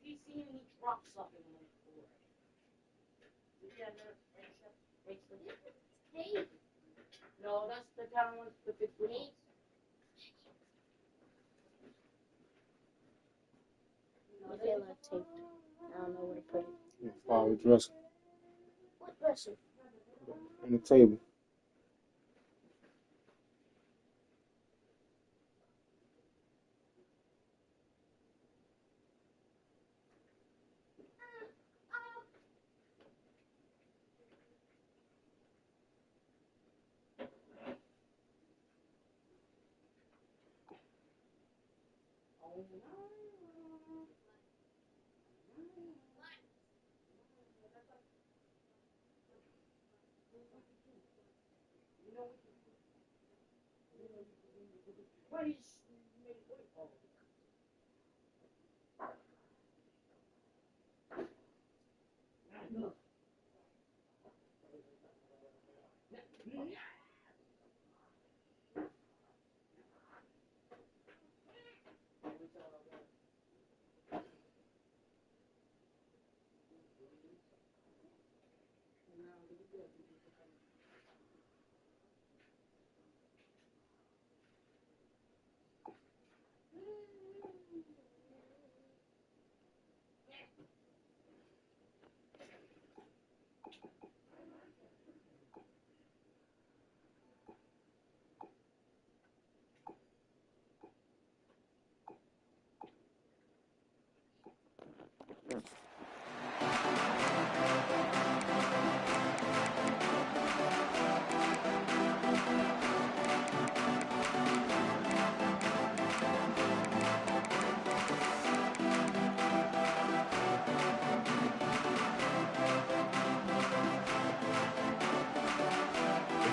He's seen me drop something on the floor. Tape. No, that's the down one, the big tape. I feel like tape. I don't know where to put it. Follow the dresser. What dresser? On the table. What is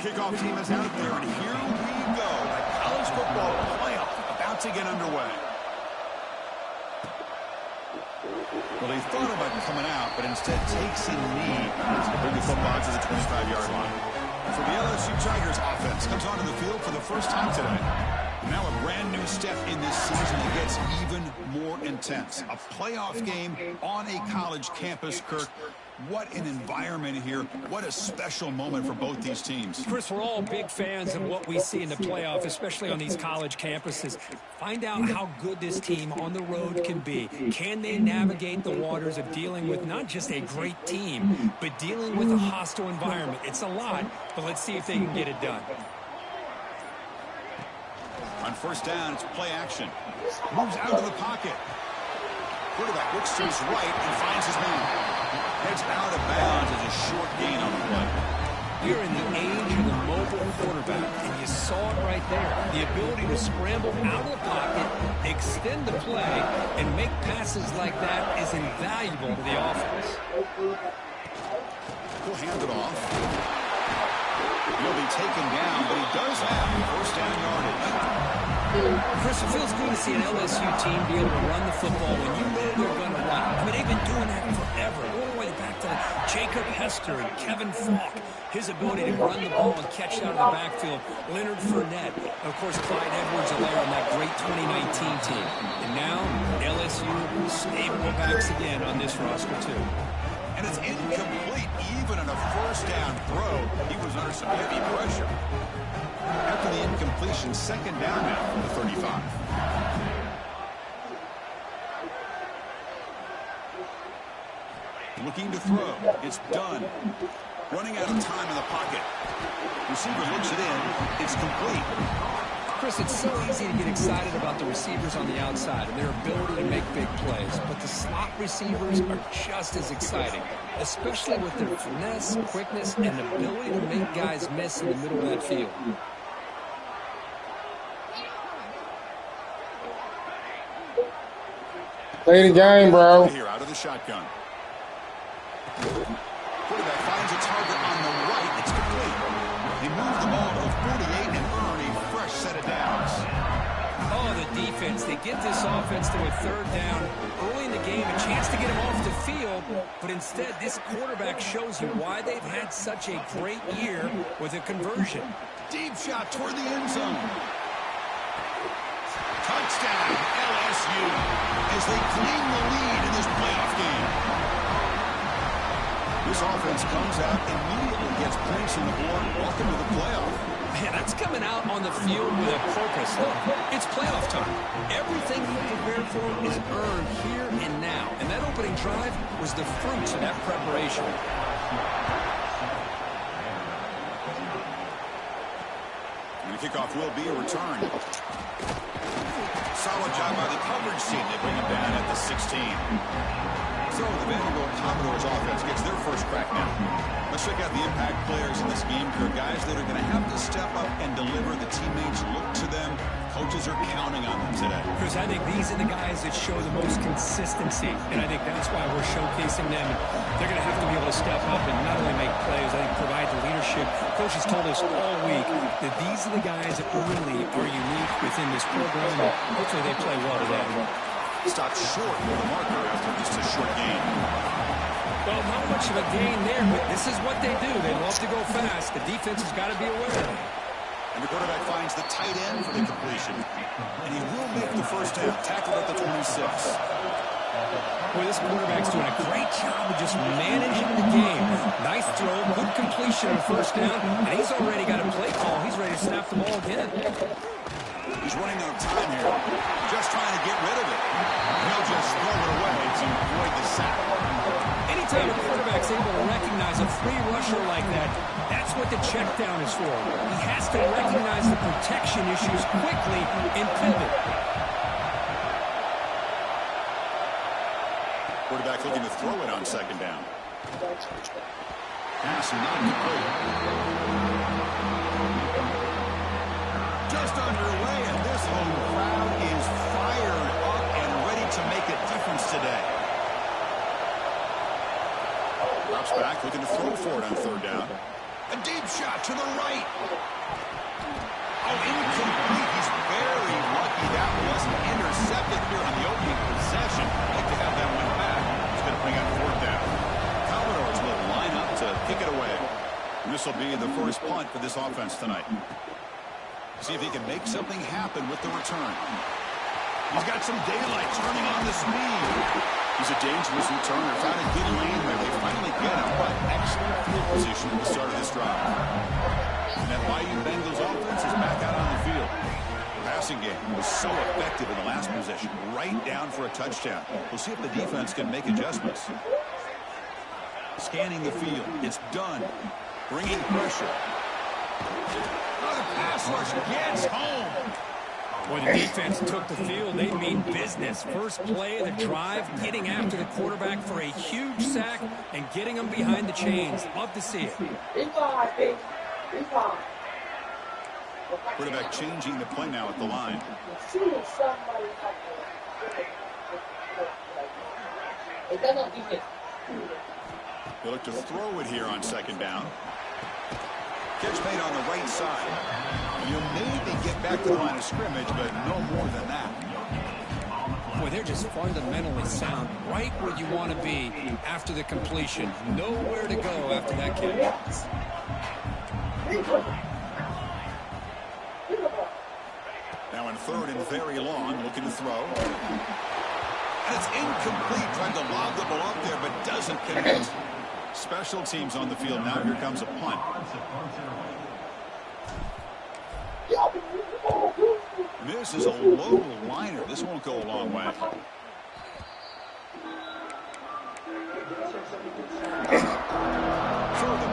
Kickoff team is out there, and here we go. The college football playoff about to get underway. Well, he thought about coming out, but instead takes a knee as they bring the football to the 25-yard line. So the LSU Tigers offense comes onto the field for the first time today. And now a brand new step in this season that gets even more intense. A playoff game on a college campus, Kirk. What an environment here. What a special moment for both these teams. Chris, we're all big fans of what we see in the playoff, especially on these college campuses. Find out how good this team on the road can be. Can they navigate the waters of dealing with not just a great team, but dealing with a hostile environment? It's a lot, but let's see if they can get it done. On first down, it's play action. Moves out of the pocket. Quarterback looks to his right and finds his man. Heads out of bounds as a short gain on the play. We're in the age of the mobile quarterback, and you saw it right there. The ability to scramble out of the pocket, extend the play, and make passes like that is invaluable to the offense. He'll hand it off. He'll be taken down, but he does have first down yardage. Chris, it feels good to see an LSU team be able to run the football when you know they're going to run. I mean, they've been doing that forever, all the way back to Jacob Hester and Kevin Falk. His ability to run the ball and catch it out of the backfield. Leonard Fournette. And, of course, Clyde Edwards-Helaire on that great 2019 team. And now, LSU stable backs again on this roster, too. And it's incomplete, even on a first down throw. He was under some heavy pressure. After the incompletion, second down now from the 35. Looking to throw. It's done. Running out of time in the pocket. Receiver looks it in. It's complete. Chris, it's so easy to get excited about the receivers on the outside and their ability to make big plays, but the slot receivers are just as exciting, especially with their finesse, quickness, and ability to make guys miss in the middle of that field. Play the game, bro. Here out of the shotgun. Quarterback finds a target on the right. It's complete. He moved the ball to 48 and earned a fresh set of downs. Oh, the defense. They get this offense to a third down early in the game, a chance to get him off the field, but instead this quarterback shows you why they've had such a great year with a conversion. Deep shot toward the end zone. Touchdown, LSU, as they claim the lead in this playoff game. This offense comes out, immediately gets points on the board. Welcome to the playoff. Man, that's coming out on the field with a purpose. Look, it's playoff time. Everything you prepared for is earned here and now. And that opening drive was the fruits of that preparation. And the kickoff will be a return. Solid job by the coverage team. They bring him down at the 16. So the Vanderbilt Commodores offense gets their first crack now. Let's check out the impact players in this game here. Guys that are going to have to step up and deliver. The teammates look to them. Coaches are counting on them today. Chris, I think these are the guys that show the most consistency, and I think that's why we're showcasing them. They're going to have to be able to step up and not only make plays, I think provide the leadership. Coach has told us all week that these are the guys that really are unique within this program, and hopefully they play well today. Stopped short with the marker after just a short gain. Well, not much of a gain there, but this is what they do. They love to go fast. The defense has got to be aware of it. And the quarterback finds the tight end for the completion. And he will make the first down, tackled at the 26. Boy, this quarterback's doing a great job of just managing the game. Nice throw, good completion on first down, and he's already got a play call. He's ready to snap the ball again. He's running out of time here. Just trying to get rid of it. He'll just throw it away to avoid the sack. Anytime a quarterback's able to recognize a free rusher like that, that's what the check down is for. He has to recognize the protection issues quickly and pivot. Quarterback looking to throw it on second down. Pass not complete. Just underway, and this home crowd is fired up and ready to make a difference today. Drops back, looking to throw for it on third down. A deep shot to the right. Oh, incomplete. He's very lucky that wasn't intercepted here on the opening possession. I'd like to have that one back. He's going to bring out fourth down. Commodores will line up to kick it away. And this will be the first punt for this offense tonight. See if he can make something happen with the return. He's got some daylight turning on the speed. He's a dangerous returner. Found a good lane where they finally get him, but excellent field position at the start of this drive. And that Bayou Bengals offense is back out on the field. The passing game was so effective in the last possession, right down for a touchdown. We'll see if the defense can make adjustments. Scanning the field. It's done. Bringing pressure. Another pass rush gets home. Boy, the defense took the field. They mean business. First play of the drive, getting after the quarterback for a huge sack and getting him behind the chains. Love to see it. Quarterback changing the play now at the line. They look to throw it here on second down. Catch made on the right side. You'll maybe get back to the line of scrimmage, but no more than that. Boy, they're just fundamentally sound. Right where you want to be after the completion. Nowhere to go after that catch. Now in third and very long, looking to throw. And it's incomplete. Trying to lob the ball up there, but doesn't connect. Special teams on the field now. Here comes a punt. This is a low liner. This won't go a long way. So the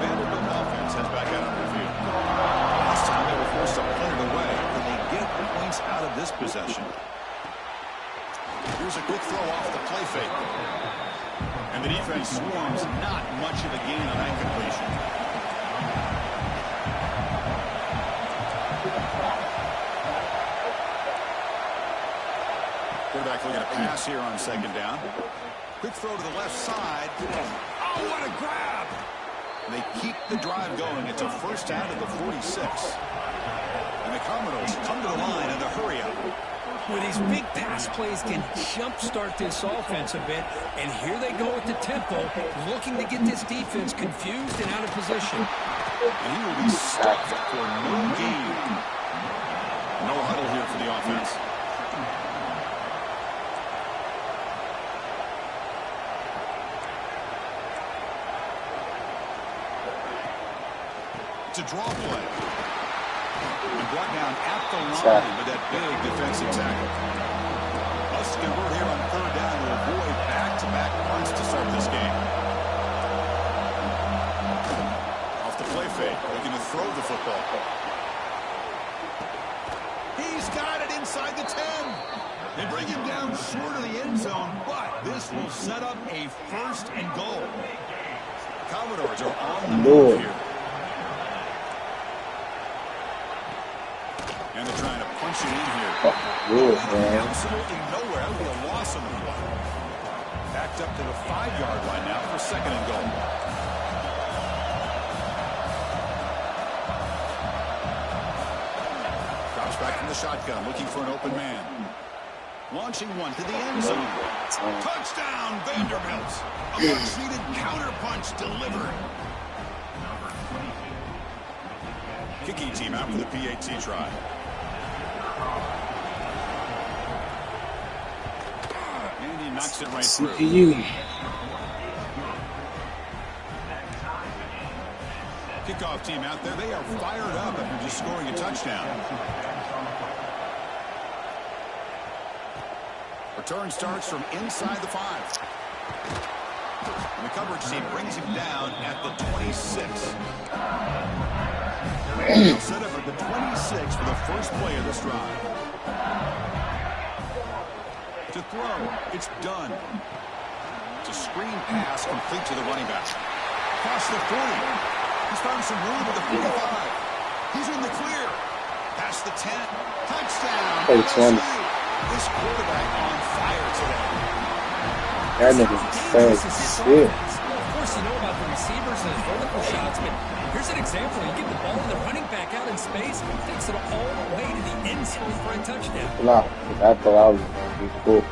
Vanderbilt offense heads back out on the field. Last time they were forced to punt it away. Can they get points out of this possession? Here's a quick throw off the play fake. And the defense swarms. Not much of a gain on that completion. Quarterback looking to pass here on second down. Quick throw to the left side. Oh, what a grab! They keep the drive going. It's a first down at the 46. And the Commodores come to the line in the hurry-up. Well, these big pass plays can jumpstart this offense a bit, and here they go at the tempo, looking to get this defense confused and out of position. And he will be stuffed for no gain. No huddle here for the offense. It's a draw play. And brought down at the line with that big defensive tackle. Must convert here on third down to avoid back-to-back punts to start this game. Off the play fake, looking to throw the football. He's got it inside the 10. They bring him down short of the end zone, but this will set up a first and goal. Commodores are on the move here. And they're trying to punch it in here. Absolutely nowhere. That would be a loss on the play. Backed up to the 5-yard line now for second and goal. Drops back from the shotgun, looking for an open man. Launching one to the end zone. Touchdown, Vanderbilt. A much-needed counter-punch delivered. Kicking team out for the PAT try. And he knocks it right through. CPU. Kickoff team out there. They are fired up after just scoring a touchdown. Return starts from inside the 5. And the coverage team brings him down at the 26. They'll set up at the 26 for the first play of this drive. To throw, it's done. It's a screen pass complete to the running back. Past the 40. He's found some room at the 45. He's in the clear. Past the 10. Touchdown. This quarterback on fire today. That nigga's fast shit. Of course, you know about the receivers and his vertical shots, but here's an example. You get the ball and the running back out in space, takes it all the way to the end zone for a touchdown. No, because I thought I was going to be cool.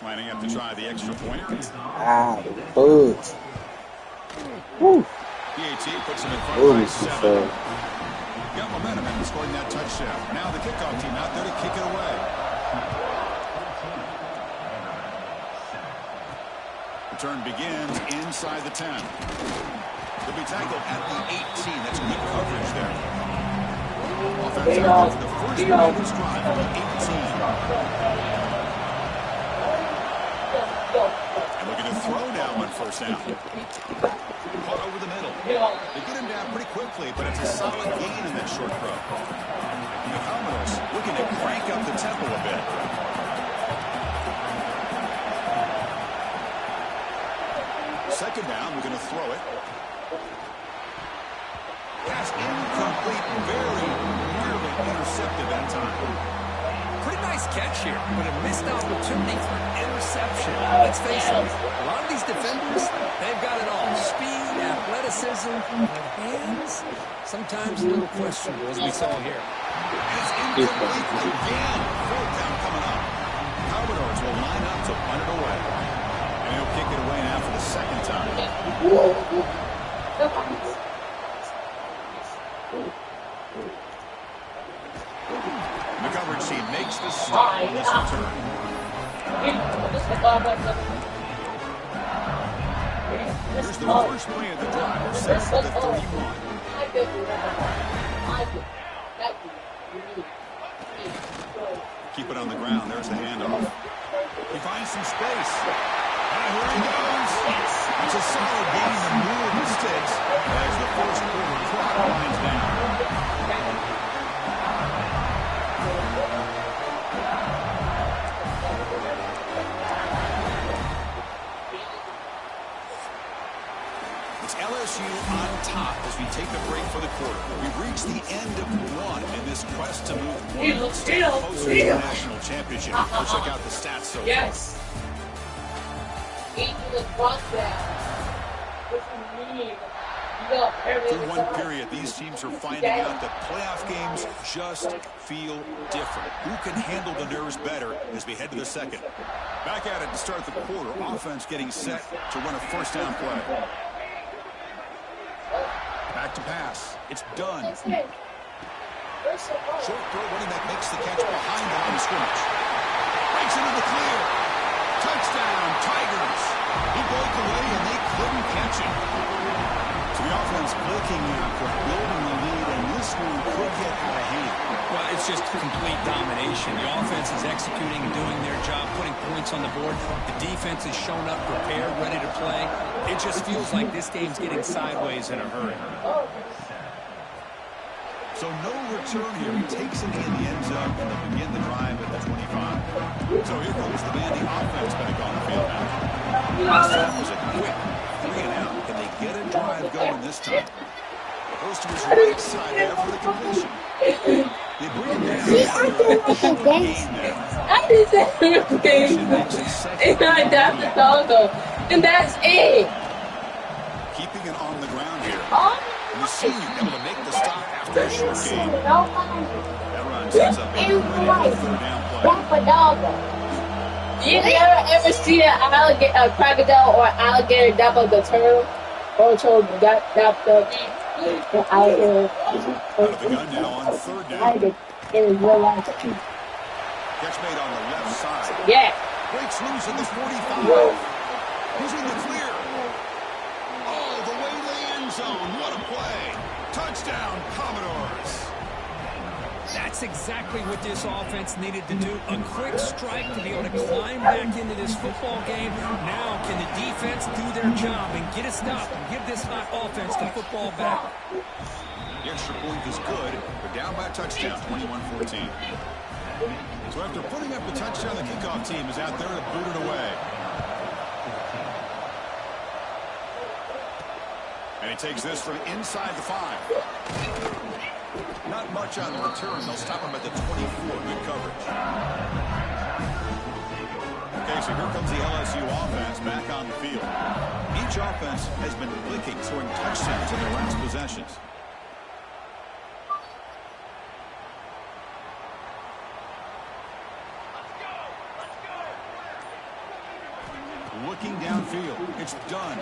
Lining up to try the extra pointer. Ah, the bugs. Woo. PAT puts him in front by 7. Got momentum and scoring that touchdown. Now the kickoff team out there to kick it away. Return begins inside the 10. They'll be tackled at the 18. That's good coverage there. Offense out for the first play of this drive at the 18. And looking to throw now on first down. Caught over the middle. They get him down pretty quickly, but it's a solid gain in that short throw. And the Commodores looking to crank up the tempo a bit. Second down, we're going to throw it. Pass incomplete, very nearly intercepted that time. Pretty nice catch here, but a missed opportunity for interception. Let's face it, a lot of these defenders, they've got it all. Speed, athleticism, hands, sometimes a little questionable, as we saw here. It's incomplete again. Fourth down coming up. Commodores will line up to punt it away. And he'll kick it away now for the second time. The coverage team makes the stop on this return. Here's the first play of the drive. Set up at the 31. Keep it on the ground. There's the handoff. He finds some space. And here he goes. It's a solid game and rule mistakes as the first quarter clock winds down. It's LSU on top as we take a break for the quarter. We've reached the end of one in this quest to move one step closer to the national championship. Let's check out the stats so far. Yes. Into the front down. What you mean? Through one period, these teams are finding out that playoff games just feel different. Who can handle the nerves better as we head to the second? Back at it to start the quarter. Offense getting set to run a first down play. Back to pass. It's done. Short throw, running back makes the catch behind the line of scrimmage. Breaks into the clear. Touchdown, Tigers. He broke away and they couldn't catch him. So the offense looking for building the lead, and this one could get out of hand. Well, it's just complete domination. The offense is executing and doing their job, putting points on the board. The defense has shown up prepared, ready to play. It just feels like this game's getting sideways in a hurry. So no return here. He takes it in the end zone and they'll begin the drive at the 25. So here comes the Vandy offense back on the field now. That was a quick 3 and out. Can they get a drive going this time? Goes to his right side there for the completion. They bring it down. I just said everything. And I dapped the dog up. And that's it. Keeping it on the ground here. Oh, You see able to make the stop after a short game. That run sets up a third down play. you ever see a crocodile or alligator dap up the turtle? Or turtle dapped up the alligator? Out of the gun now on third down. In real life. Catch made on the left side. Yeah. Breaks loose in the 45. He's in the clear. All the way to the end zone. What a play. Touchdown, Commodores. That's exactly what this offense needed to do. A quick strike to be able to climb back into this football game. Now can the defense do their job and get a stop and give this hot offense the football back? The extra point is good. They're down by a touchdown, 21-14. So after putting up the touchdown, the kickoff team is out there to boot it away. And he takes this from inside the 5. Not much on the return. They'll stop him at the 24. Good coverage. Okay, so here comes the LSU offense back on the field. Each offense has been clicking, scoring touchdowns in their last possessions. Looking downfield. It's done.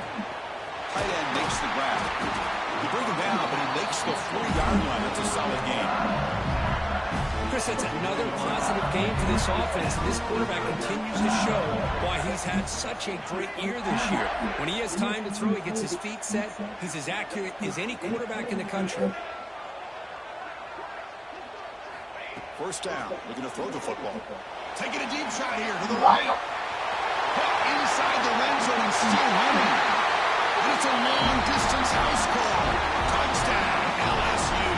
Tight end makes the grab. You bring him down, but he makes the 40-yard line. It's a solid game. Chris, it's another positive game for this offense. This quarterback continues to show why he's had such a great year this year. When he has time to throw, he gets his feet set. He's as accurate as any quarterback in the country. First down. Looking to throw the football. Taking a deep shot here to the right. Inside the red zone and still running. And it's a long-distance house call. Touchdown, LSU.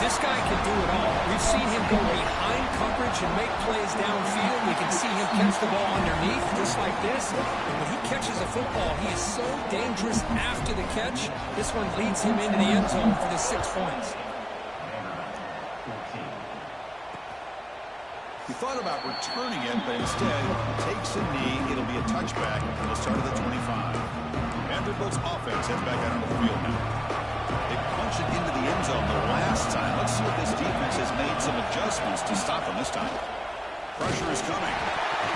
This guy can do it all. We've seen him go behind coverage and make plays downfield. We can see him catch the ball underneath just like this. And when he catches a football, he is so dangerous after the catch. This one leads him into the end zone for the 6 points. He thought about returning it, but instead takes a knee. It'll be a touchback, and he'll start at the 25. Vanderbilt's offense heads back out on the field now. They punch it into the end zone the last time. Let's see if this defense has made some adjustments to stop him this time. Pressure is coming.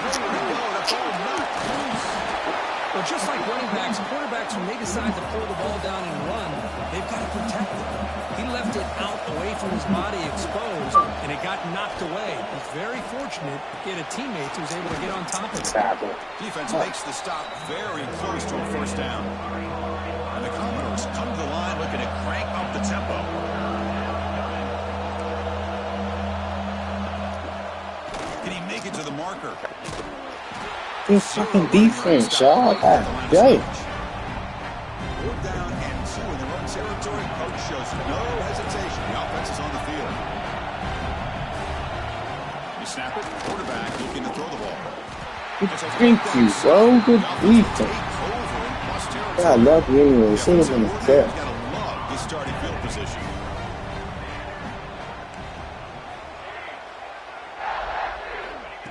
Nowhere to go. That's all knocked loose. Well, just like running backs, quarterbacks, when they decide to pull the ball down and run, they've got to protect it. He left it out away from his body exposed, and it got knocked away. He's very fortunate to get a teammate who's able to get on top of it. Defense makes the stop very close to a first down. And the Commodores come to the line looking to crank up the tempo. Can he make it to the marker? This fucking defense, y'all. God damn. 4th down and 2 in the run territory. Coach shows no hesitation. The offense is on the field. You snap it. Quarterback looking to throw the ball. Thank you, bro. Good defense. Take over in plus territory. Yeah, I love you anyway. She was in the clip. He's got to love his starting field position.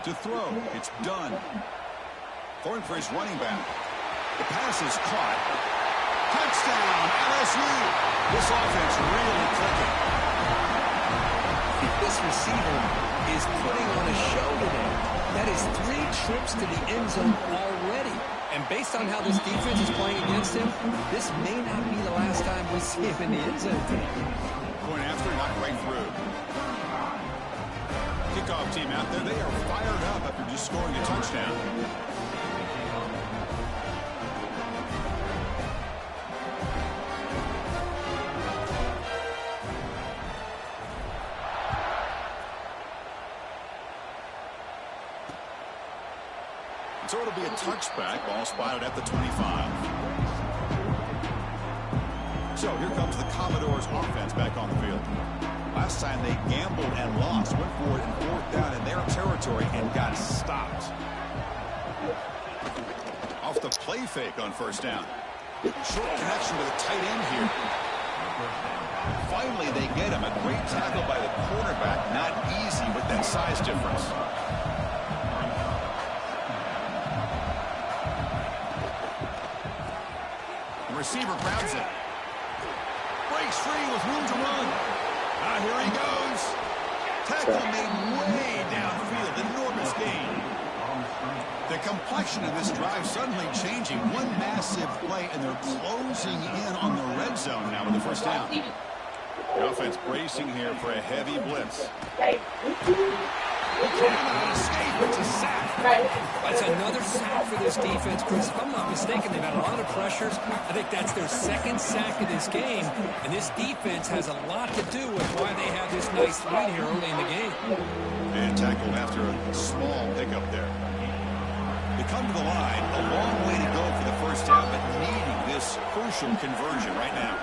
To throw, it's done. Throwing for his running back. The pass is caught. Touchdown, LSU. This offense really clicking. This receiver is putting on a show today. That is 3 trips to the end zone already. And based on how this defense is playing against him, this may not be the last time we see him in the end zone today. Going after, not right through. Kickoff team out there, they are fired up after just scoring a touchdown. So it'll be a touchback, ball spotted at the 25. So here comes the Commodores offense back on the field. Last time they gambled and lost, went for it in 4th down in their territory and got stopped. Off the play fake on 1st down. Short connection to the tight end here. Finally they get him. A great tackle by the quarterback. Not easy with that size difference. The receiver grabs it. Breaks free with room to run. Here he goes. Tackle made way downfield. Enormous gain. The complexion of this drive suddenly changing. One massive play, and they're closing in on the red zone now with the 1st down. The offense bracing here for a heavy blitz. It's a sack. That's another sack for this defense, Chris. If I'm not mistaken, they've had a lot of pressures. I think that's their 2nd sack of this game. And this defense has a lot to do with why they have this nice lead here early in the game. And tackled after a small pickup there. They come to the line. A long way to go for the 1st down, but needing this crucial conversion right now.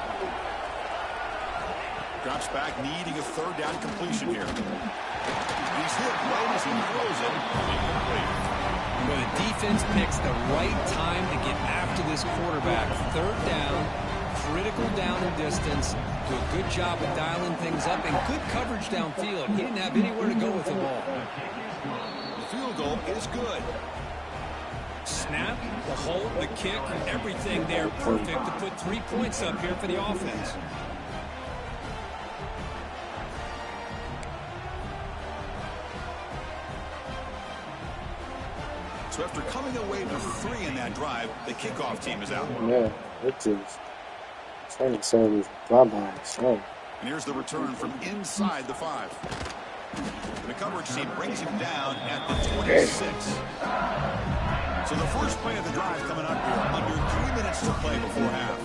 Drops back, needing a 3rd down completion here. He's hit right as he throws it. Incomplete. Well, the defense picks the right time to get after this quarterback. 3rd down, critical down and distance. Do a good job of dialing things up and good coverage downfield. He didn't have anywhere to go with the ball. The field goal is good. Snap, the hold, the kick, everything there perfect to put 3 points up here for the offense. So after coming away with 3 in that drive, the kickoff team is out. Yeah, it is. Trying to say these bye-byes. Oh. And here's the return from inside the 5. The coverage team brings him down at the 26. So the first play of the drive coming up here. Under 3 minutes to play before half.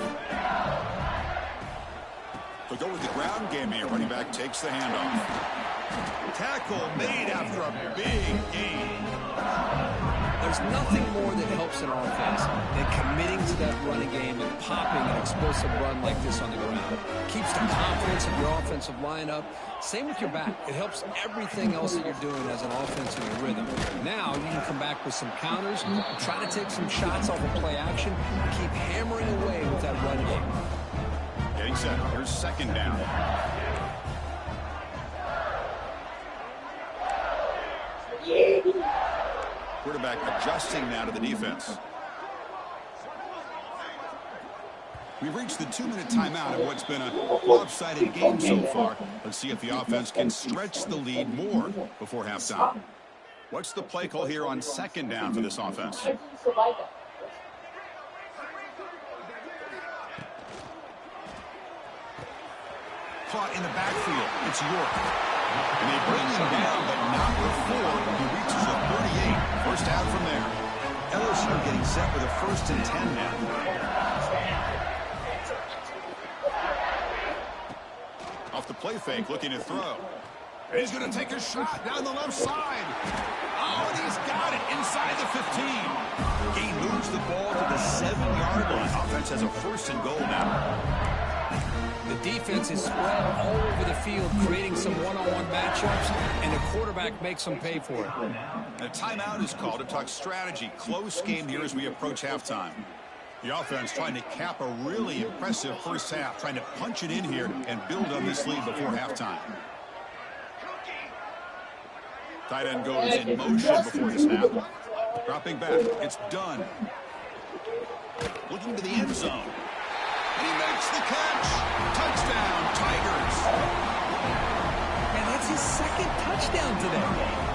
They'll go with the ground game here. Running back takes the handoff. Tackle made after a big gain. There's nothing more that helps an offense than committing to that running game and popping an explosive run like this on the ground. Keeps the confidence of your offensive lineup. Same with your back. It helps everything else that you're doing as an offense in your rhythm. Now you can come back with some counters, try to take some shots off of play action, and keep hammering away with that run game. Getting set. Here's 2nd down. Quarterback adjusting now to the defense. We've reached the 2-minute timeout of what's been a lopsided game so far. Let's see if the offense can stretch the lead more before halftime. What's the play call here on 2nd down for this offense? Caught in the backfield. It's York. And they bring him down, but not before he reaches the 38. First out from there. LSU getting set with a 1st and 10 now. Off the play fake, looking to throw. And he's going to take a shot down the left side. Oh, and he's got it inside the 15. He moves the ball to the 7-yard line. Offense has a 1st and goal now. The defense is spread all over the field, creating some one-on-one matchups, and the quarterback makes them pay for it. A timeout is called to talk strategy. Close game here as we approach halftime. The offense trying to cap a really impressive first half, trying to punch it in here and build on this lead before halftime. Tight end goes in motion before the snap. Dropping back. It's done. Looking to the end zone. And he makes the catch. Touchdown, Tigers. And that's his second touchdown today.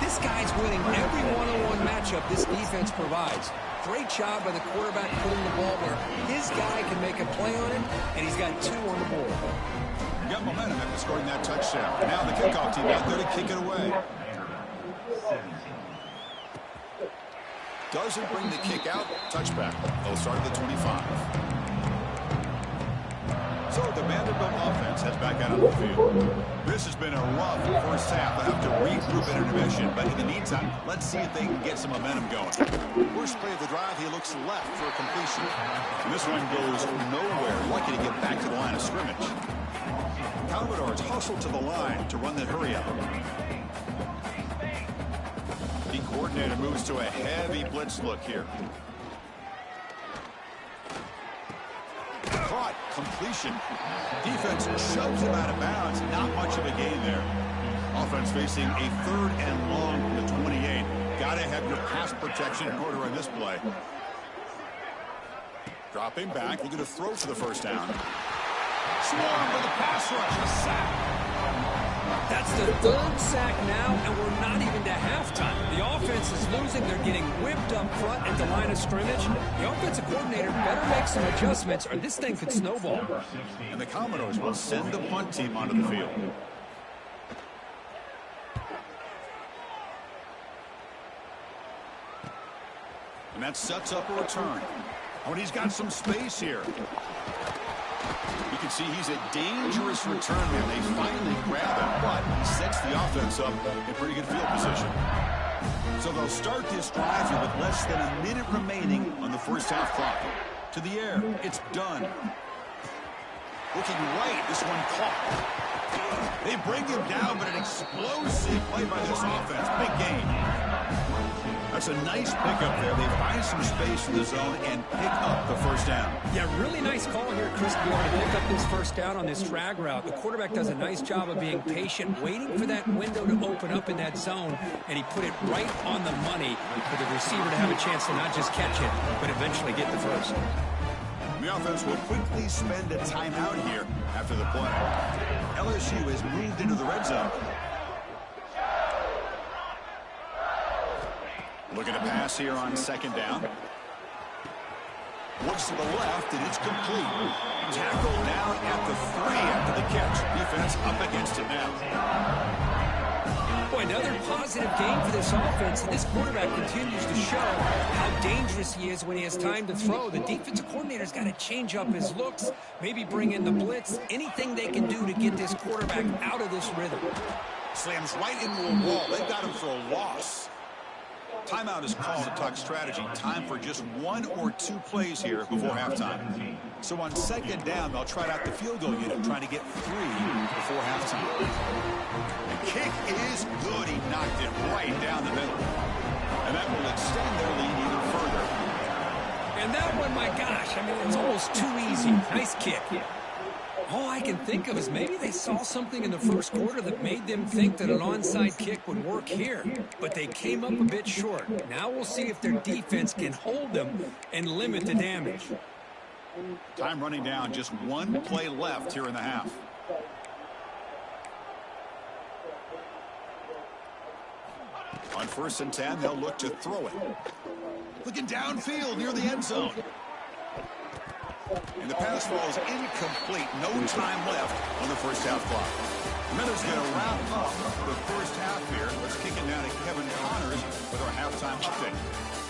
This guy's winning every one-on-one matchup this defense provides. Great job by the quarterback putting the ball where his guy can make a play on it, and he's got 2 on the board. You got momentum after scoring that touchdown. Now the kickoff team out there to kick it away. Doesn't bring the kick out. Touchback. They'll start at the 25. So the Vanderbilt offense heads back out on the field. This has been a rough first half. They'll have to regroup at intermission. But in the meantime, let's see if they can get some momentum going. First play of the drive, he looks left for a completion. And this one goes nowhere. Lucky to get back to the line of scrimmage. Commodores hustle to the line to run the hurry out. The coordinator moves to a heavy blitz look here. Caught. Completion. Defense shoves him out of bounds. Not much of a gain there. Offense facing a 3rd and long from the 28. Got to have your pass protection in order on this play. Dropping back. Looking to throw for the first down. Swarm with a pass rush. A sack. That's the 3rd sack now, and we're not even to halftime. The offense is losing. They're getting whipped up front at the line of scrimmage. The offensive coordinator better make some adjustments, or this thing could snowball. And the Commodores will send the punt team onto the field. And that sets up a return. Oh, and he's got some space here. You can see he's a dangerous return man. They finally grab him, but he sets the offense up in pretty good field position. So they'll start this drive here with less than a minute remaining on the first half clock. To the air. It's done. Looking right. This one caught. They bring him down, but an explosive play by this offense. Big gain. That's a nice pickup there. They find some space in the zone and pick up the first down. Yeah, really nice call here, Chris, to be able to pick up this first down on this drag route. The quarterback does a nice job of being patient, waiting for that window to open up in that zone, and he put it right on the money for the receiver to have a chance to not just catch it, but eventually get the first. The offense will quickly spend a timeout here after the play. LSU has moved into the red zone. Looking to pass here on second down. Looks to the left, and it's complete. Tackled down at the 3 after the catch. Defense up against it now. Boy, another positive game for this offense, and this quarterback continues to show how dangerous he is when he has time to throw. The defensive coordinator's got to change up his looks, maybe bring in the blitz, anything they can do to get this quarterback out of this rhythm. Slams right into a wall. They've got him for a loss. Timeout is called to talk strategy. Time for just 1 or 2 plays here before halftime. So on second down, they'll try out the field goal unit, trying to get 3 before halftime. The kick is good. He knocked it right down the middle. And that will extend their lead even further. And that one, my gosh, I mean, it's almost too easy. Nice kick. All I can think of is maybe they saw something in the first quarter that made them think that an onside kick would work here. But they came up a bit short. Now we'll see if their defense can hold them and limit the damage. Time running down. Just 1 play left here in the half. On 1st and 10, they'll look to throw it. Looking downfield near the end zone. And the pass falls incomplete. No time left on the first half clock. Miller's going to wrap up the first half here. Let's kick it down to Kevin Connors with our halftime update.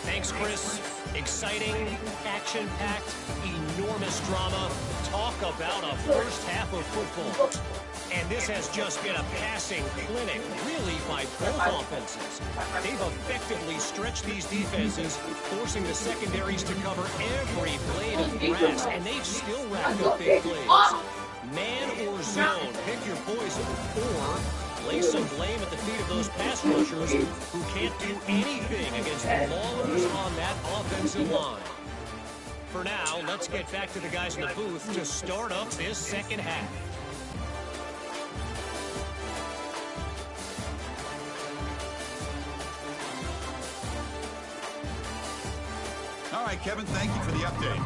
Thanks, Chris. Exciting, action-packed, enormous drama. Talk about a first half of football. And this has just been a passing clinic, really, by both offenses. They've effectively stretched these defenses, forcing the secondaries to cover every blade of grass, and they've still racked up big plays. Man or zone, pick your poison, or lay some blame at the feet of those pass rushers who can't do anything against the maulers on that offensive line. For now, let's get back to the guys in the booth to start up this second half. All right, Kevin, thank you for the update.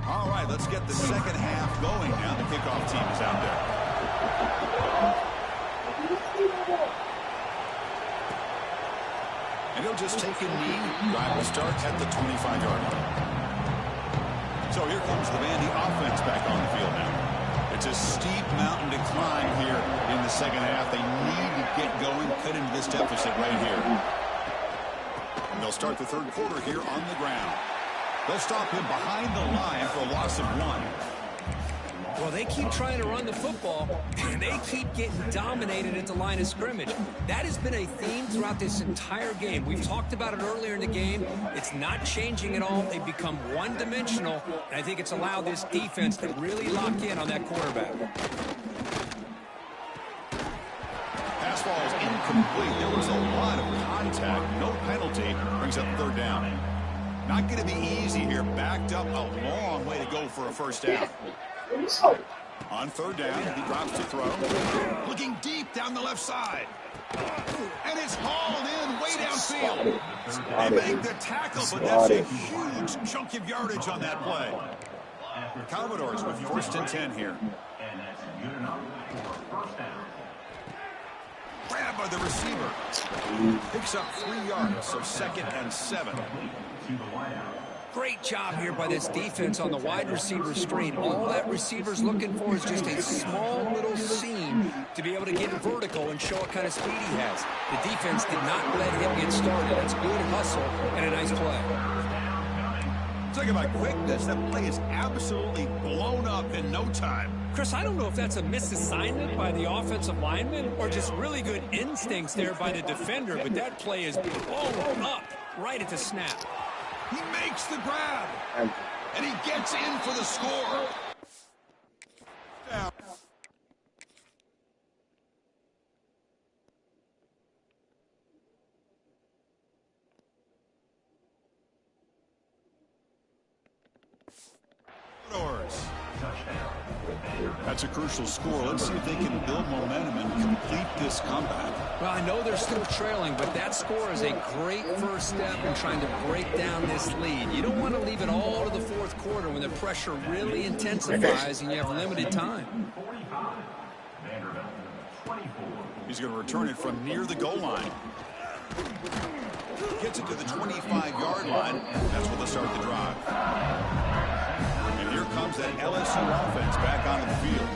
All right, let's get the second half going now. The kickoff team is out there. And he'll just take a knee. Drive will start at the 25-yard line. So here comes the Vandy offense back on the field now. It's a steep mountain to climb here in the second half. They need to get going, cut into this deficit right here. And they'll start the third quarter here on the ground. They'll stop him behind the line for a loss of 1. Well, they keep trying to run the football, and they keep getting dominated at the line of scrimmage. That has been a theme throughout this entire game. We've talked about it earlier in the game. It's not changing at all. They've become one-dimensional, and I think it's allowed this defense to really lock in on that quarterback. Pass ball is incomplete. There was a lot of contact. No penalty. Brings up third down. Not going to be easy here. Backed up a long way to go for a first down. On third down, he drops to throw. Looking deep down the left side. And it's hauled in way downfield. They make the tackle, but that's a huge chunk of yardage on that play. Commodores with 1st and 10 here. Grab by the receiver. Picks up 3 yards, so 2nd and 7. Great job here by this defense on the wide receiver screen. All that receiver's looking for is just a small little seam to be able to get vertical and show what kind of speed he has. The defense did not let him get started. That's good hustle and a nice play. Talking about quickness, that play is absolutely blown up in no time. Chris, I don't know if that's a misassignment by the offensive lineman or just really good instincts there by the defender, but that play is blown up right at the snap. He makes the grab, and he gets in for the score. Down. That's a crucial score. Let's see if they can build momentum and complete this comeback. Well, I know they're still trailing, but that score is a great first step in trying to break down this lead. You don't want to leave it all to the fourth quarter when the pressure really intensifies and you have limited time. He's going to return it from near the goal line. Gets it to the 25-yard line. That's where they'll start the drive. And here comes that LSU offense back onto the field.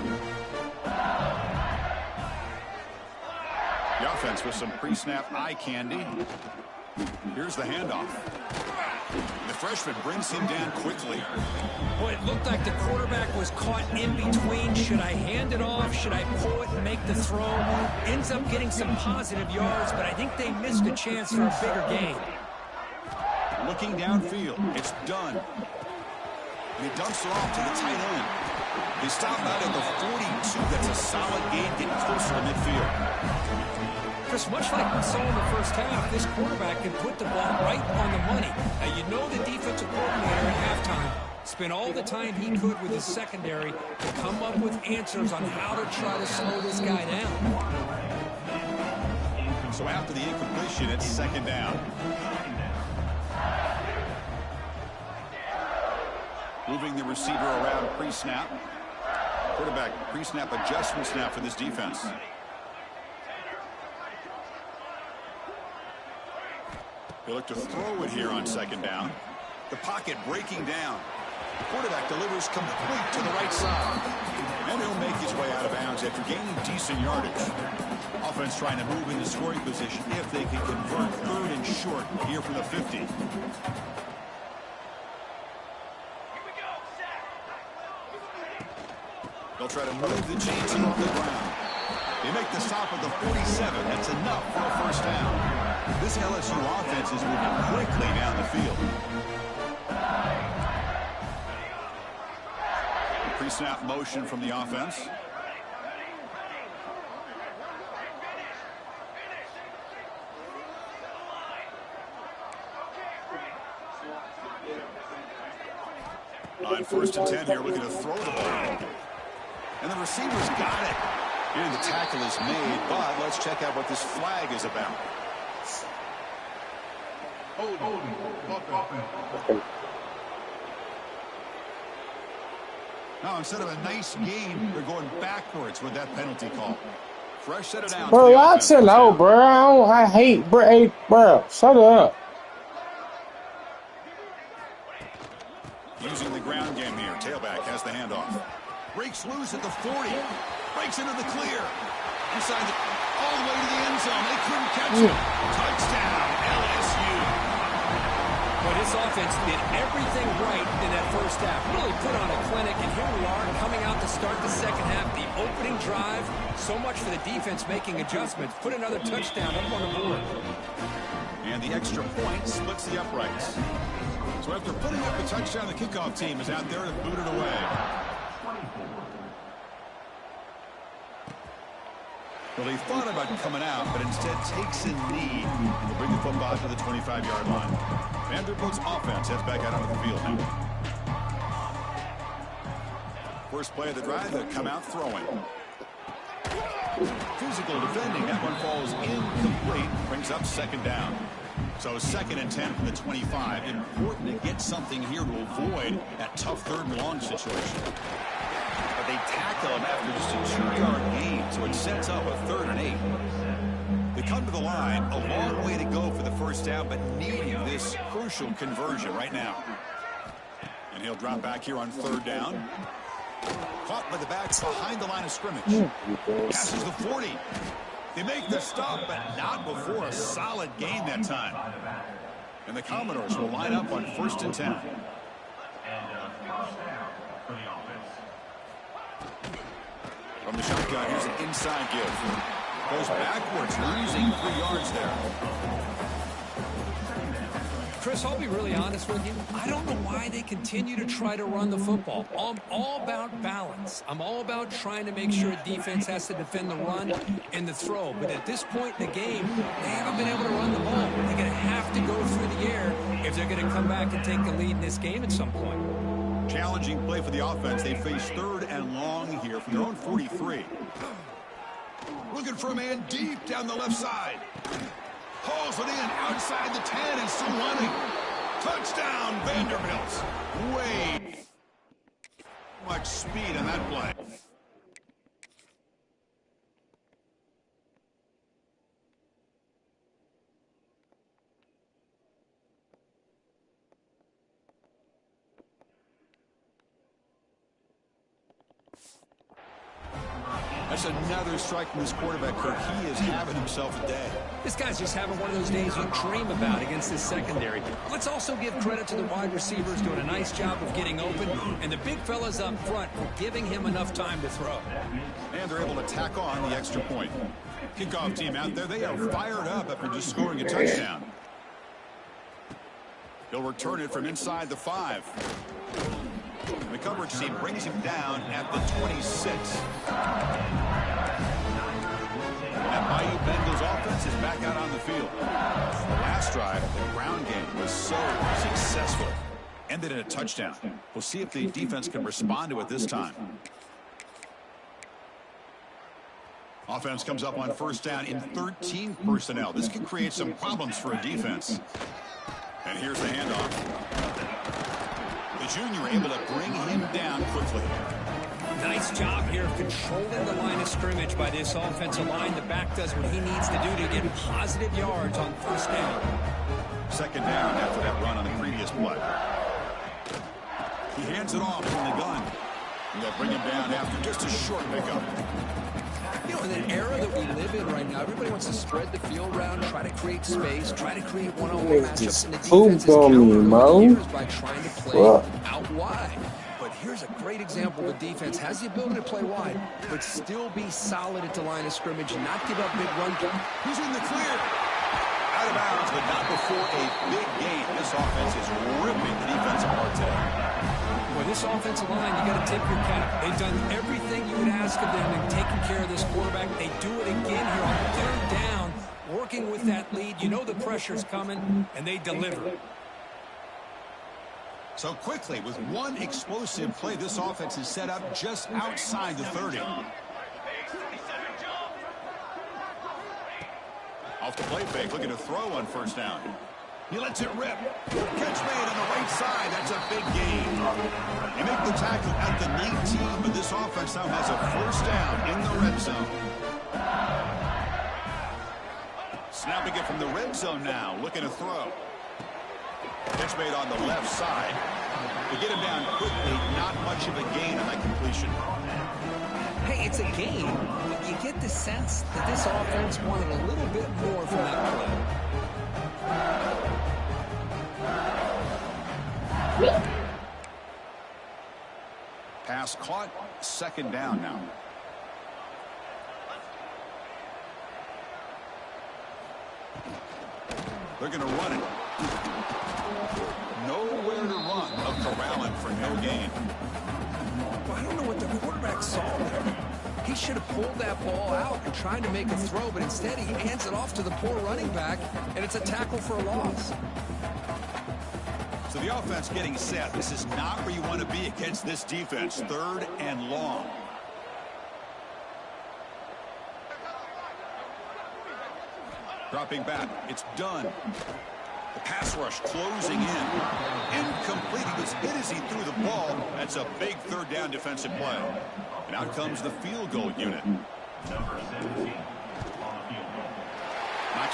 The offense with some pre-snap eye candy. Here's the handoff. The freshman brings him down quickly. Boy, it looked like the quarterback was caught in between. Should I hand it off? Should I pull it and make the throw? Ends up getting some positive yards, but I think they missed a chance for a bigger gain. Looking downfield. It's done. And he dumps it off to the tight end. They stop out at the 42. That's a solid gain, getting closer to midfield. Chris, much like we saw in the first half, this quarterback can put the ball right on the money. Now, you know the defensive coordinator at halftime spent all the time he could with his secondary to come up with answers on how to try to slow this guy down. So after the incompletion, it's second down. Moving the receiver around pre-snap. Quarterback pre-snap adjustment snap for this defense. They look to throw it here on second down. The pocket breaking down. The quarterback delivers complete to the right side. And he'll make his way out of bounds after gaining decent yardage. Offense trying to move into scoring position if they can convert third and short here from the 50. They'll try to move the chains off the ground. They make the stop at the 47. That's enough for a first down. This LSU offense is moving quickly down the field. Pre-snap motion from the offense. first and 10 here, looking to throw the ball. And the receiver's got it. And the tackle is made, but let's check out what this flag is about. Now, instead of a nice game, they're going backwards with that penalty call. Fresh set it out. Bro, y'all chill out, bro. I hate, bro. Hey, bro, shut up. Using the ground game here. Tailback has the handoff. Breaks loose at the 40. Breaks into the clear. Inside all the way to the end zone. They couldn't catch him. Touchdown, LSU. Well, this offense did everything right in that first half. Really put on a clinic, and here we are coming out to start the second half. The opening drive, so much for the defense making adjustments. Put another touchdown up on the board. And the extra point splits the uprights. So after putting up the touchdown, the kickoff team is out there to boot it away. Well, he thought about coming out, but instead takes a knee to bring the football to the 25-yard line. Vanderbilt's offense heads back out onto the field now. First play of the drive, they come out throwing. Physical defending, that one falls incomplete, brings up second down. So second and 10 from the 25. Important to get something here to avoid that tough third and long situation. But they tackle him after just a 2-yard gain, so it sets up a 3rd and 8. They come to the line, a long way to go for the first down, but needing this crucial conversion right now. And he'll drop back here on 3rd down. Caught by the backs behind the line of scrimmage. Passes the 40. They make the stop, but not before a solid gain that time. And the Commodores will line up on 1st and 10. From the shotgun, here's an inside give. Goes backwards, losing 3 yards there. Chris, I'll be really honest with you. I don't know why they continue to try to run the football. I'm all about balance. I'm all about trying to make sure defense has to defend the run and the throw. But at this point in the game, they haven't been able to run the ball. They're going to have to go through the air if they're going to come back and take the lead in this game at some point. Challenging play for the offense. They face 3rd and long here from their own 43. Looking for a man deep down the left side. Hauls it in outside the 10 and still running. Touchdown, Vanderbilt. Way much speed on that play. That's another strike from this quarterback, Kirk. He is having himself a day. This guy's just having one of those days you dream about against this secondary. Let's also give credit to the wide receivers doing a nice job of getting open, and the big fellas up front for giving him enough time to throw. And they're able to tack on the extra point. Kickoff team out there, they are fired up after just scoring a touchdown. He'll return it from inside the 5. The coverage team brings him down at the 26. And Bayou Bengals offense is back out on the field. The last drive, the ground game was so successful. Ended in a touchdown. We'll see if the defense can respond to it this time. Offense comes up on 1st down in 13 personnel. This can create some problems for a defense. And here's the handoff. The junior able to bring him down quickly. Nice job here of controlling the line of scrimmage by this offensive line. The back does what he needs to do to get positive yards on 1st down. 2nd down after that run on the previous play. He hands it off from the gun. And they'll bring him down after just a short pickup. You know, in an era that we live in right now, everybody wants to spread the field around, try to create space, try to create one-on-one matchups, and the defense is countered by trying to play out wide. But here's a great example of a defense has the ability to play wide, but still be solid at the line of scrimmage, not give up big run. He's in the clear. Out of bounds, but not before a big gain. This offense is ripping the defense apart today. Well, this offensive line, you got to tip your cap. They've done everything you would ask of them in taking care of this quarterback. They do it again here on 3rd down, working with that lead. You know the pressure's coming, and they deliver. So quickly, with one explosive play, this offense is set up just outside the 30. Off the play fake, looking to throw on first down. He lets it rip. Catch made on the right side. That's a big gain. They make the tackle at the 19, but this offense now has a first down in the red zone. Snapping it from the red zone now, looking to throw. Catch made on the left side. They get him down quickly. Not much of a gain on that completion. Hey, it's a gain, but you get the sense that this offense wanted a little bit more from that play. Pass caught. Second down now. They're going to run it. Nowhere to run. Of corralling for no gain. Well, I don't know what the quarterback saw there. He should have pulled that ball out and tried to make a throw, but instead he hands it off to the poor running back, and it's a tackle for a loss. So the offense getting set. This is not where you want to be against this defense. Third and long. Dropping back. It's done. The pass rush closing in. Incomplete. He was hit as he threw the ball. That's a big third down defensive play. And out comes the field goal unit. Knocks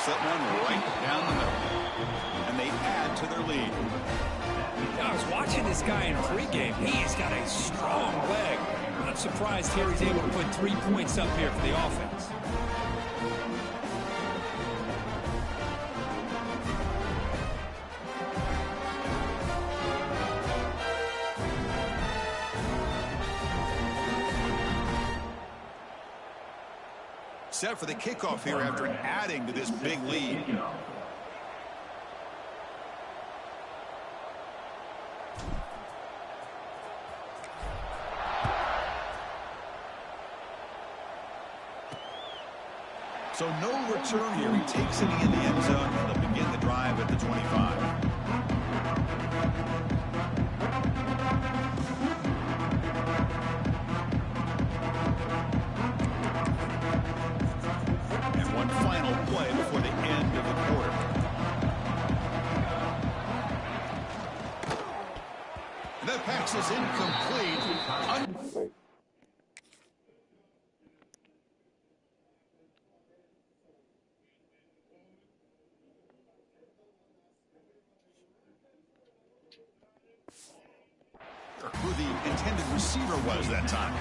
that one right down the middle. And they add to their lead. I was watching this guy in pregame. He's got a strong leg. I'm surprised here he's able to put 3 points up here for the offense. Set for the kickoff here after adding to this big lead. So no return here. He takes it in the end zone. They'll begin the drive at the 25. Play before the end of the quarter. And that pass is incomplete. Who the intended receiver was that time.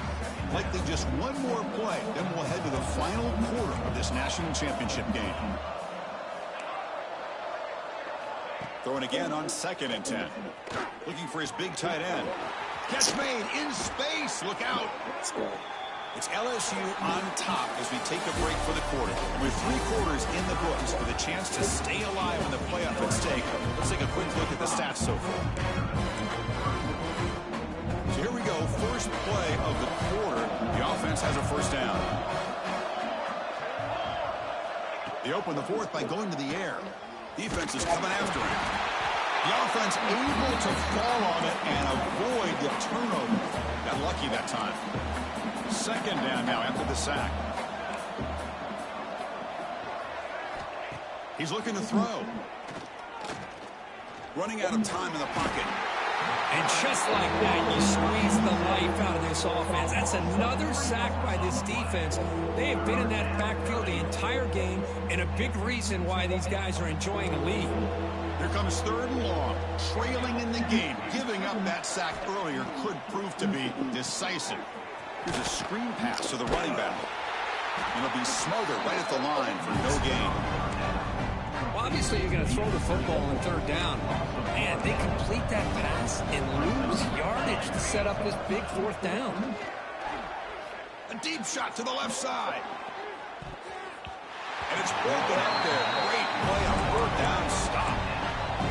Likely just one more play, then we'll head to the final quarter of this national championship game. Throwing again on 2nd and 10. Looking for his big tight end. Catch made in space. Look out. It's LSU on top as we take a break for the quarter. With 3 quarters in the books with a chance to stay alive in the playoff at stake, let's take a quick look at the stats so far. So here we go, first play of the quarter. The offense has a first down. They open the fourth by going to the air. Defense is coming after him. The offense able to fall on it and avoid the turnover. Got lucky that time. Second down now after the sack. He's looking to throw. Running out of time in the pocket. And just like that, you squeeze the life out of this offense. That's another sack by this defense. They have been in that backfield the entire game, and a big reason why these guys are enjoying a lead. Here comes 3rd and long. Trailing in the game. Giving up that sack earlier could prove to be decisive. Here's a screen pass to the running back. And it'll be smothered right at the line for no gain. Well, obviously, you're going to throw the football on 3rd down. And they complete that pass and lose yardage to set up this big 4th down. A deep shot to the left side. And it's broken up there. Great play on 4th down stop.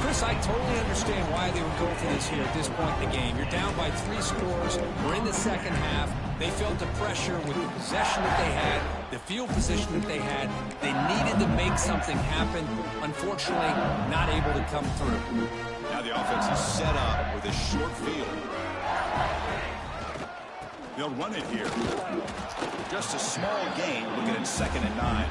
Chris, I totally understand why they would go for this here at this point in the game. You're down by 3 scores. We're in the second half. They felt the pressure with the possession that they had, the field position that they had. They needed to make something happen. Unfortunately, not able to come through. Now the offense is set up with a short field. They'll run it here. Just a small gain, looking at 2nd and 9.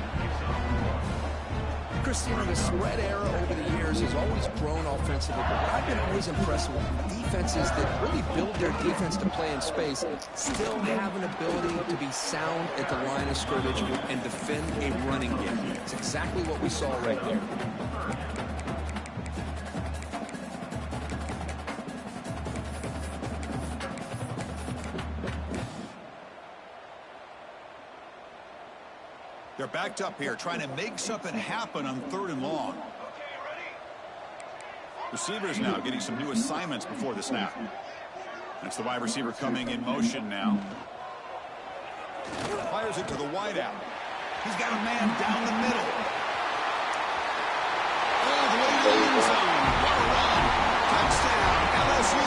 Chris, you know, the spread era over the years has always grown offensively, but what I've been always impressed with defenses that really build their defense to play in space still have an ability to be sound at the line of scrimmage and defend a running game. It's exactly what we saw right there. They're backed up here, trying to make something happen on 3rd and long. Receivers now getting some new assignments before the snap. That's the wide receiver coming in motion now. Fires it to the wideout. He's got a man down the middle. All the way to the end zone. What a run. Touchdown, LSU.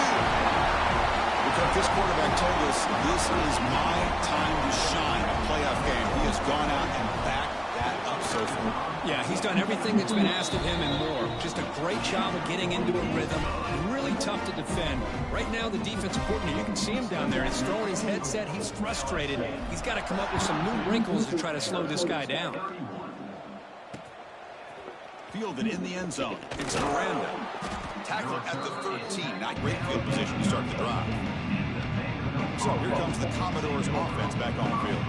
This quarterback told us this is my time to shine, a playoff game. He has gone out and backed that up so far. Yeah, he's done everything that's been asked of him and more. Just a great job of getting into a rhythm. Really tough to defend. Right now, the defensive coordinator, you can see him down there. He's throwing his headset. He's frustrated. He's got to come up with some new wrinkles to try to slow this guy down. Fielded in the end zone. It's Miranda. Tackled at the 13. Not great field position to start the drive. So here comes the Commodores offense back on the field.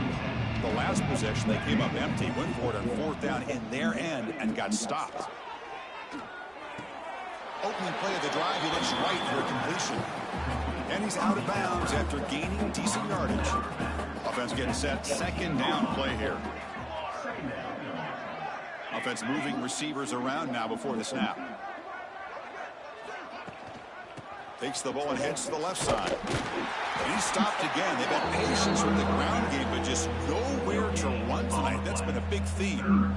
The last possession, they came up empty, went for it on 4th down in their end and got stopped. Opening play of the drive, he looks right for a completion. And he's out of bounds after gaining decent yardage. Offense getting set, 2nd down play here. Offense moving receivers around now before the snap. Takes the ball and heads to the left side. And he's stopped again. They've had patience with the ground game, but just nowhere to run tonight. That's been a big theme.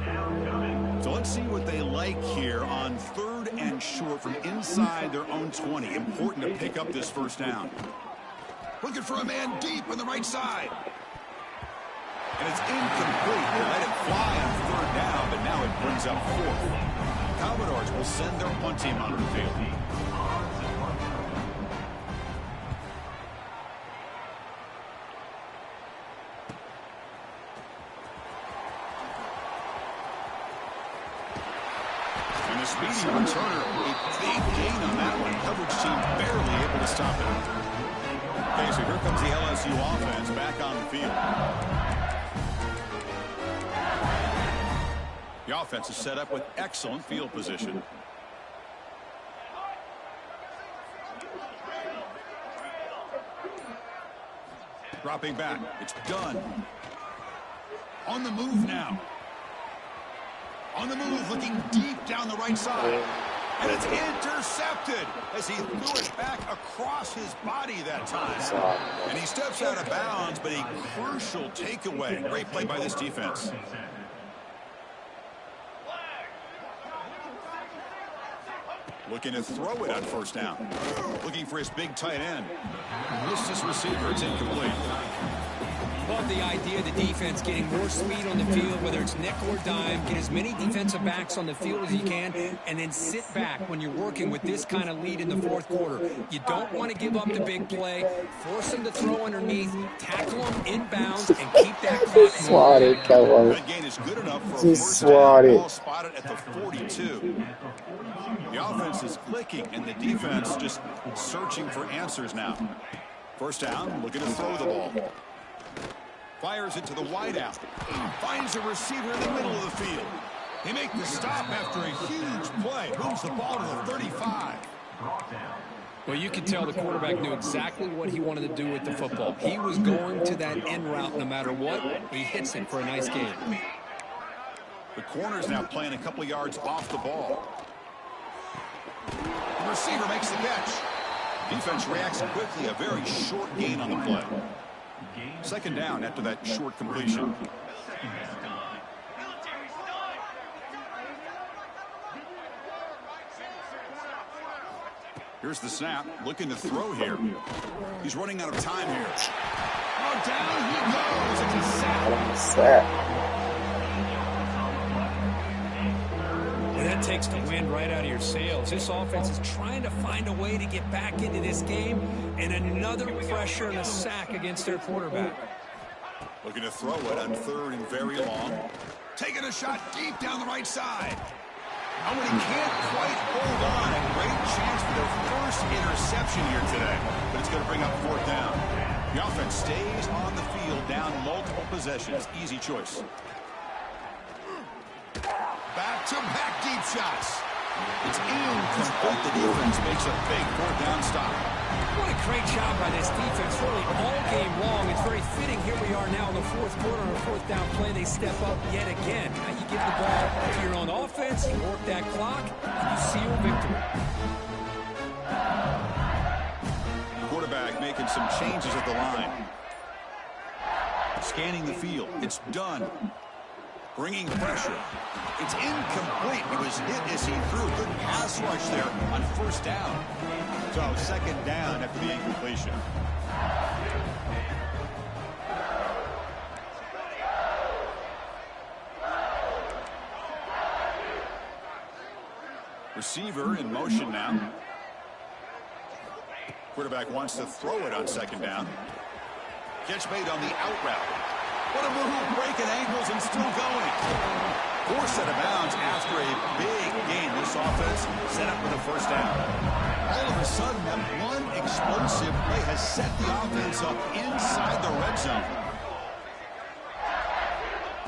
So let's see what they like here on 3rd and short from inside their own 20. Important to pick up this 1st down. Looking for a man deep on the right side. And it's incomplete. They let it fly on 3rd down, but now it brings up 4th. Commodores will send their punt team onto the field. And a speedy returner, a big gain on that one. Coverage team barely able to stop it. Okay, so here comes the LSU offense back on the field. The offense is set up with excellent field position. Dropping back. It's done. On the move now. On the move, looking deep down the right side. And it's intercepted as he threw it back across his body that time. And he steps out of bounds, but a crucial takeaway. Great play by this defense. Looking to throw it on 1st down. Looking for his big tight end. Missed his receiver. It's incomplete. Love the idea of the defense getting more speed on the field, whether it's nickel or dime, get as many defensive backs on the field as you can, and then sit back when you're working with this kind of lead in the 4th quarter. You don't want to give up the big play, force them to throw underneath, tackle them inbounds, and keep that clock moving. That gain is good enough for a 1st down. Ball spotted at the 42. The offense is clicking, and the defense just searching for answers now. 1st down, looking to throw the ball. Fires it to the wideout. Finds a receiver in the middle of the field. They make the stop after a huge play. Moves the ball to the 35. Well, you can tell the quarterback knew exactly what he wanted to do with the football. He was going to that end route no matter what. He hits it for a nice gain. The corner's now playing a couple yards off the ball. The receiver makes the catch. Defense reacts quickly. A very short gain on the play. 2nd down after that short completion. Here's the snap. Looking to throw here. He's running out of time here. Oh, down he goes. It's a sack. And that That takes the wind right out of your sails. This offense is trying to find a way to get back into this game, and another pressure and a sack against their quarterback. Looking to throw it on 3rd and very long. Taking a shot deep down the right side. Oh, and he can't quite hold on. A great chance for their first interception here today. But it's going to bring up 4th down. The offense stays on the field down multiple possessions. Easy choice. Back-to-back deep shots. It's incomplete. The defense makes a big 4th down stop. What a great job by this defense, really all game long. It's very fitting. Here we are now in the 4th quarter on a 4th down play. They step up yet again. Now you give the ball to your own offense, you work that clock, and you seal victory. Quarterback making some changes at the line. Scanning the field. It's done. Bringing pressure. It's incomplete. It was hit as he threw. Good pass rush there on 1st down. So 2nd down after the incompletion. Receiver in motion now. Quarterback wants to throw it on 2nd down. Catch made on the out route. What a move, breaking ankles and still going. 4th out of bounds after a big gain. This offense set up for the 1st down. All of a sudden, that one explosive play has set the offense up inside the red zone.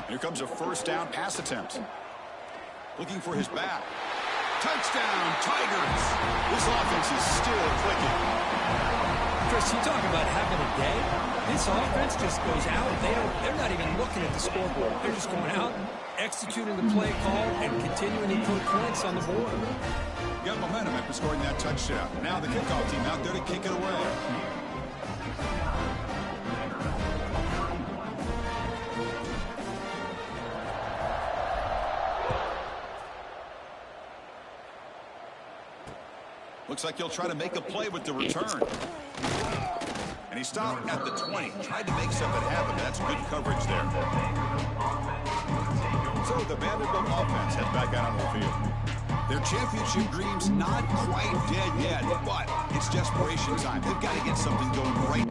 Here comes a 1st down pass attempt. Looking for his back. Touchdown, Tigers. This offense is still clicking. Chris, you talk about having a day. This offense just goes out. They're not even looking at the scoreboard. They're just going out, executing the play call, and continuing to put points on the board. Got momentum after scoring that touchdown. Now the kickoff team out there to kick it away. Looks like he'll try to make a play with the return. And he stopped at the 20. Tried to make something happen. That's good coverage there. So the Vanderbilt offense heads back out on the field. Their championship dreams not quite dead yet, but it's desperation time. They've got to get something going right.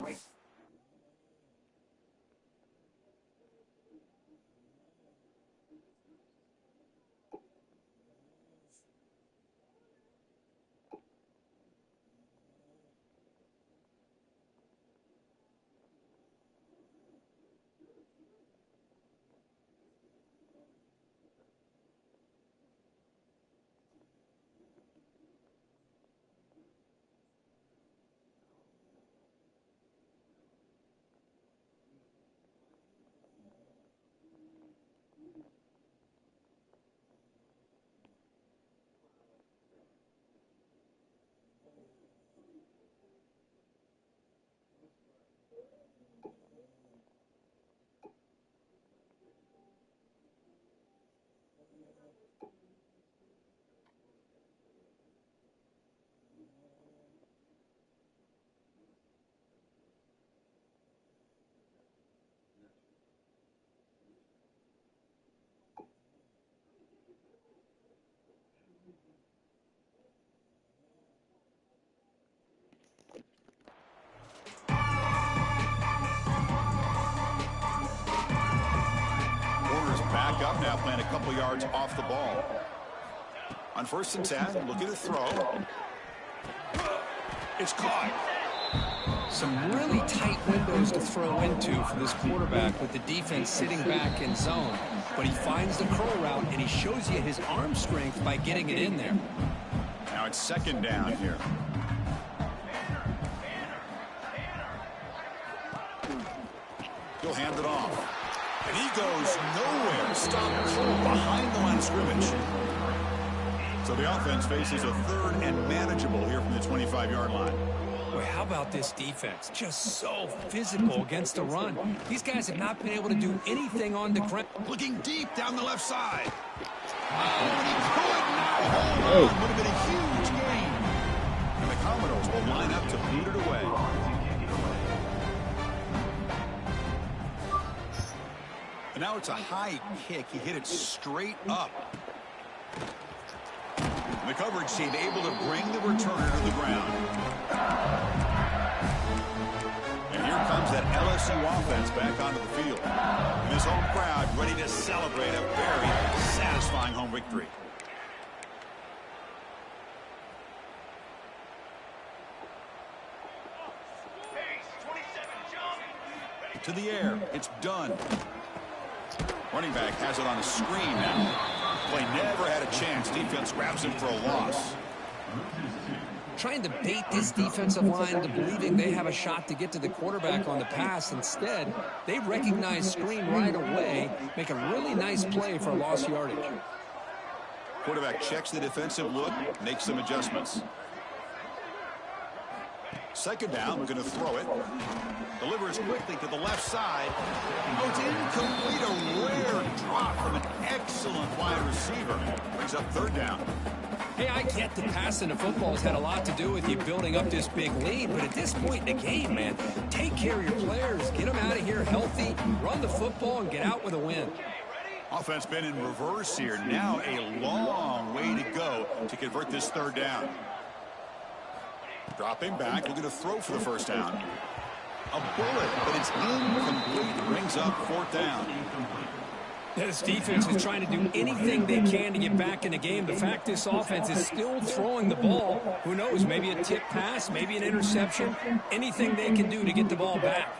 Back up now, playing a couple yards off the ball. On 1st and 10, looking to throw. It's caught. Some really tight windows to throw into for this quarterback with the defense sitting back in zone. But he finds the curl route, and he shows you his arm strength by getting it in there. Now it's 2nd down here. He'll hand it off. And he goes nowhere. Stopped cold behind the line of scrimmage. So the offense faces a 3rd and manageable here from the 25-yard line. Boy, how about this defense? Just so physical against the run. These guys have not been able to do anything on the ground. Looking deep down the left side. Oh, and he could not hold on. Would have been a huge gain. And the Commodores will line up to boot it away. And now it's a high kick. He hit it straight up. And the coverage team able to bring the returner to the ground. And here comes that LSU offense back onto the field. And this home crowd ready to celebrate a very satisfying home victory. To the air. It's done. Running back has it on a screen now. Play never had a chance. Defense grabs him for a loss. Trying to bait this defensive line into believing they have a shot to get to the quarterback on the pass. Instead, they recognize screen right away, make a really nice play for lost yardage. Quarterback checks the defensive look, makes some adjustments. Second down, we're going to throw it. Delivers quickly to the left side. Oh, it's incomplete. A rare drop from an excellent wide receiver. Brings up third down. Hey, I get the passing of football has had a lot to do with you building up this big lead, but at this point in the game, man, take care of your players. Get them out of here healthy, run the football, and get out with a win. Offense been in reverse here. Now a long way to go to convert this third down. Dropping back, looking to throw for the first down. A bullet, but it's incomplete. Brings up fourth down. This defense is trying to do anything they can to get back in the game. The fact this offense is still throwing the ball, who knows, maybe a tip pass, maybe an interception, anything they can do to get the ball back.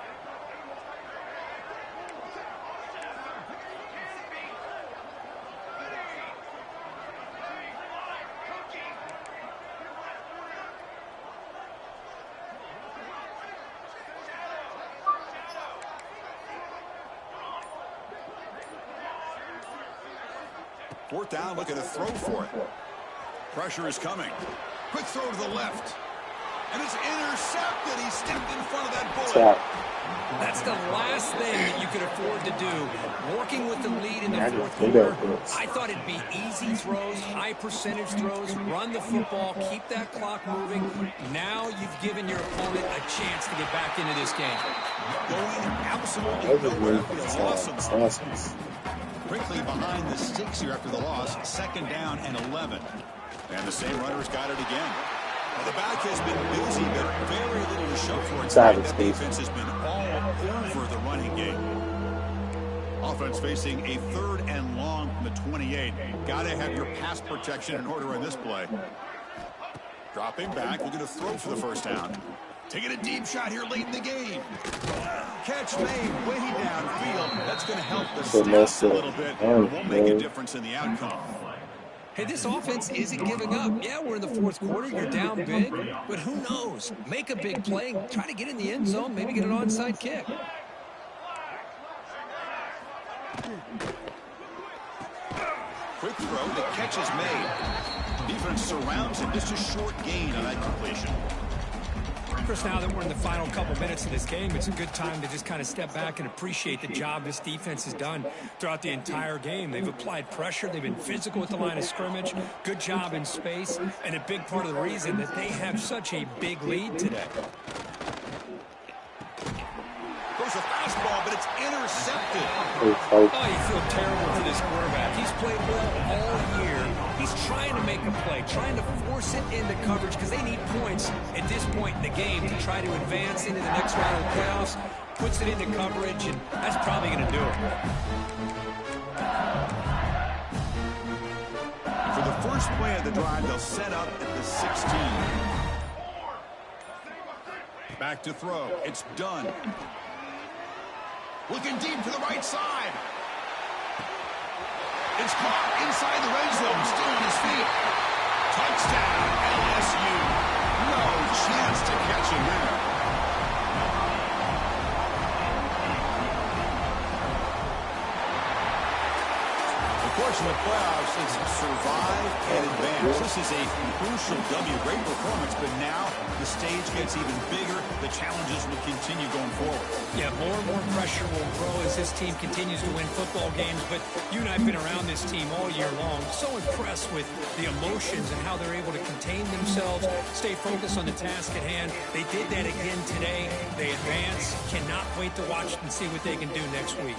Fourth down, looking to throw for it. Pressure is coming. Quick throw to the left. And it's intercepted. He stepped in front of that bullet. That's the last thing that you could afford to do. Working with the lead in the fourth quarter, I thought it'd be easy throws, high percentage throws, run the football, keep that clock moving. Now you've given your opponent a chance to get back into this game. Going absolutely nowhere after the loss. Quickly behind the sticks here after the loss. Second down and 11. And the same runner's got it again. Well, the back has been busy. There's very little to show for it. That defense has been all over the running game. Offense facing a third and long from the 28. Got to have your pass protection in order in this play. Dropping back. Looking to throw for the first down. Taking a deep shot here late in the game. Catch made way downfield. That's going to help the stats a little bit. It won't make a difference in the outcome. Hey, this offense isn't giving up. Yeah, we're in the fourth quarter. You're down big. But who knows? Make a big play. Try to get in the end zone. Maybe get an onside kick. Quick throw. The catch is made. Defense surrounds him. Just a short gain on that completion. Chris, now that we're in the final couple minutes of this game, it's a good time to just kind of step back and appreciate the job this defense has done throughout the entire game. They've applied pressure. They've been physical at the line of scrimmage. Good job in space. And a big part of the reason that they have such a big lead today. Goes a fastball, but it's intercepted. Oh, you feel terrible for this quarterback. He's played well all year. He's trying to make a play, trying to force it into coverage because they need points at this point in the game to try to advance into the next round of the playoffs. Puts it into coverage, and that's probably going to do it. For the first play of the drive, they'll set up at the 16. Back to throw. It's done. Looking deep to the right side. It's caught inside the red zone, still on his feet. Touchdown, LSU. No chance to catch him there. Of course, in the playoffs, it's survive and advance. This is a crucial W. Great performance, but now the stage gets even bigger. The challenges will continue going forward. Yeah, more and more pressure will grow as this team continues to win football games. But you and I have been around this team all year long. So impressed with the emotions and how they're able to contain themselves, stay focused on the task at hand. They did that again today. They advance. Cannot wait to watch and see what they can do next week.